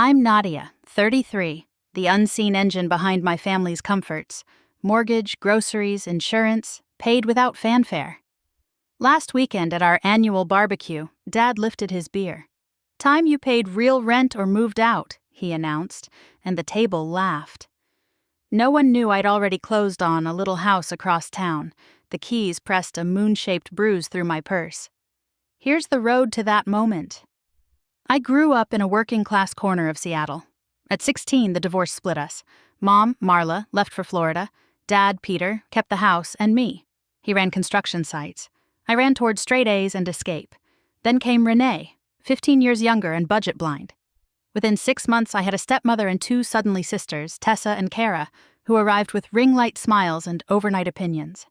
I'm Nadia, 33, the unseen engine behind my family's comforts. Mortgage, groceries, insurance, paid without fanfare. Last weekend at our annual barbecue, Dad lifted his beer. "Time you paid real rent or moved out," he announced, and the table laughed. No one knew I'd already closed on a little house across town. The keys pressed a moon-shaped bruise through my purse. Here's the road to that moment. I grew up in a working-class corner of Seattle. At 16, the divorce split us. Mom, Marla, left for Florida. Dad, Peter, kept the house and me. He ran construction sites. I ran toward straight A's and escape. Then came Renee, 15 years younger and budget blind. Within 6 months, I had a stepmother and 2 suddenly sisters, Tessa and Kara, who arrived with ring-light smiles and overnight opinions.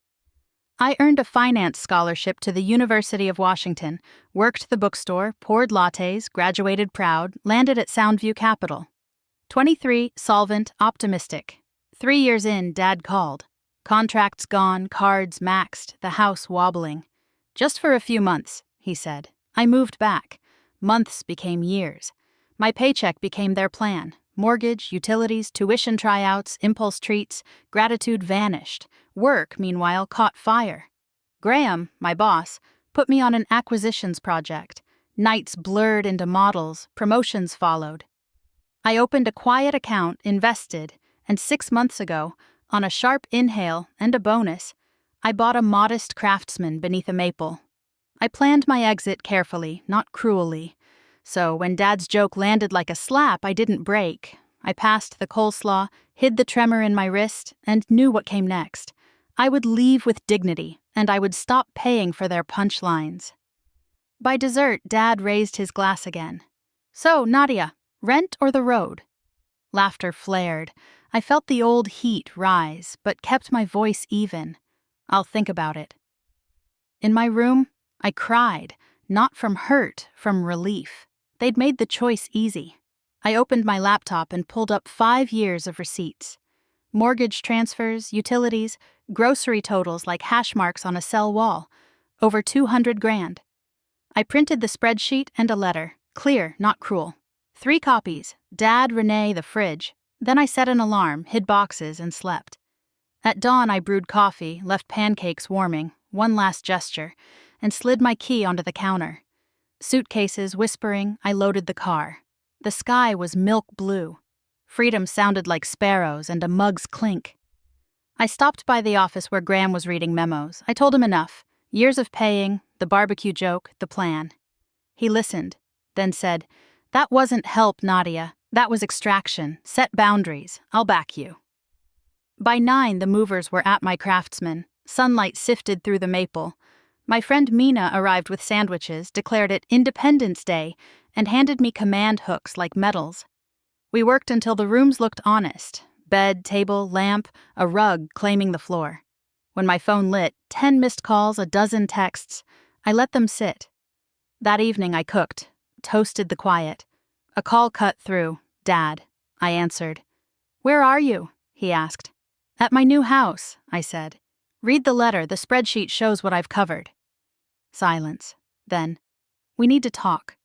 I earned a finance scholarship to the University of Washington, worked the bookstore, poured lattes, graduated proud, landed at Soundview Capital. 23, solvent, optimistic. 3 years in, Dad called. Contracts gone, cards maxed, the house wobbling. "Just for a few months," he said. I moved back. Months became years. My paycheck became their plan. Mortgage, utilities, tuition tryouts, impulse treats, gratitude vanished. Work, meanwhile, caught fire. Graham, my boss, put me on an acquisitions project. Nights blurred into models, promotions followed. I opened a quiet account, invested, and 6 months ago, on a sharp inhale and a bonus, I bought a modest Craftsman beneath a maple. I planned my exit carefully, not cruelly. So when Dad's joke landed like a slap, I didn't break. I passed the coleslaw, hid the tremor in my wrist, and knew what came next. I would leave with dignity, and I would stop paying for their punchlines. By dessert, Dad raised his glass again. "So, Nadia, rent or the road?" Laughter flared. I felt the old heat rise, but kept my voice even. "I'll think about it." In my room, I cried, not from hurt, from relief. They'd made the choice easy. I opened my laptop and pulled up 5 years of receipts. Mortgage transfers, utilities, grocery totals like hash marks on a cell wall. Over 200 grand. I printed the spreadsheet and a letter, clear, not cruel. 3 copies, Dad, Renee, the fridge. Then I set an alarm, hid boxes, and slept. At dawn, I brewed coffee, left pancakes warming, one last gesture, and slid my key onto the counter. Suitcases whispering, I loaded the car. The sky was milk blue. Freedom sounded like sparrows and a mug's clink. I stopped by the office where Graham was reading memos. I told him enough. Years of paying, the barbecue joke, the plan. He listened, then said, "That wasn't help, Nadia. That was extraction. Set boundaries. I'll back you." By 9, the movers were at my Craftsman. Sunlight sifted through the maple. My friend Mina arrived with sandwiches, declared it Independence Day, and handed me command hooks like medals. We worked until the rooms looked honest. Bed, table, lamp, a rug claiming the floor. When my phone lit, 10 missed calls, a dozen texts. I let them sit. That evening I cooked, toasted the quiet. A call cut through. "Dad," I answered. "Where are you?" he asked. "At my new house," I said. "Read the letter, the spreadsheet shows what I've covered." Silence. Then, "We need to talk."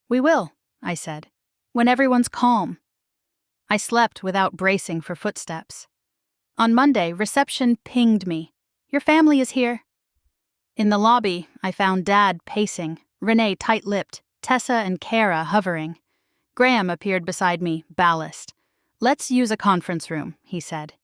"We will," I said, "when everyone's calm." I slept without bracing for footsteps. On Monday, reception pinged me. "Your family is here." In the lobby, I found Dad pacing, Renee tight-lipped, Tessa and Kara hovering. Graham appeared beside me, ballast. "Let's use a conference room," he said.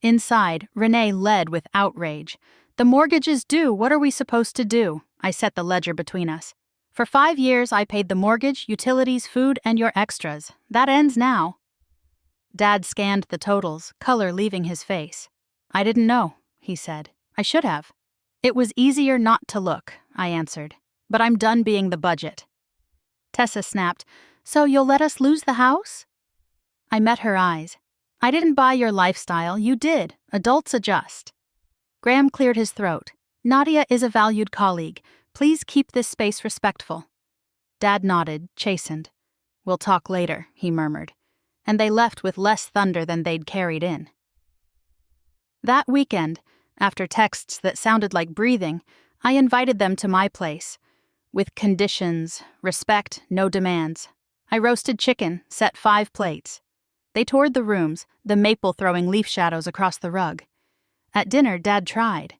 Inside, Renee led with outrage. "The mortgage is due. What are we supposed to do?" I set the ledger between us. "For 5 years, I paid the mortgage, utilities, food, and your extras. That ends now." Dad scanned the totals, color leaving his face. "I didn't know," he said. "I should have." "It was easier not to look," I answered. "But I'm done being the budget." Tessa snapped, "So you'll let us lose the house?" I met her eyes. "I didn't buy your lifestyle, you did. Adults adjust." Graham cleared his throat. "Nadia is a valued colleague. Please keep this space respectful." Dad nodded, chastened. "We'll talk later," he murmured. And they left with less thunder than they'd carried in. That weekend, after texts that sounded like breathing, I invited them to my place. With conditions, respect, no demands. I roasted chicken, set 5 plates. They toured the rooms, the maple throwing leaf shadows across the rug. At dinner, Dad tried.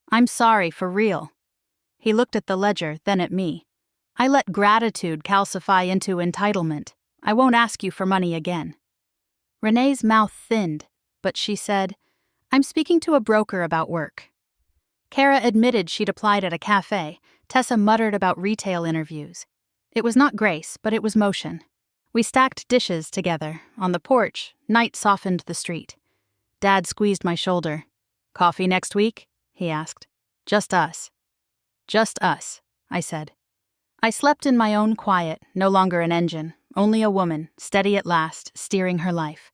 "I'm sorry, for real." He looked at the ledger, then at me. "I let gratitude calcify into entitlement. I won't ask you for money again." Renee's mouth thinned, but she said, "I'm speaking to a broker about work." Kara admitted she'd applied at a cafe. Tessa muttered about retail interviews. It was not grace, but it was motion. We stacked dishes together. On the porch, night softened the street. Dad squeezed my shoulder. "Coffee next week?" he asked. "Just us." "Just us," I said. I slept in my own quiet, no longer an engine, only a woman, steady at last, steering her life.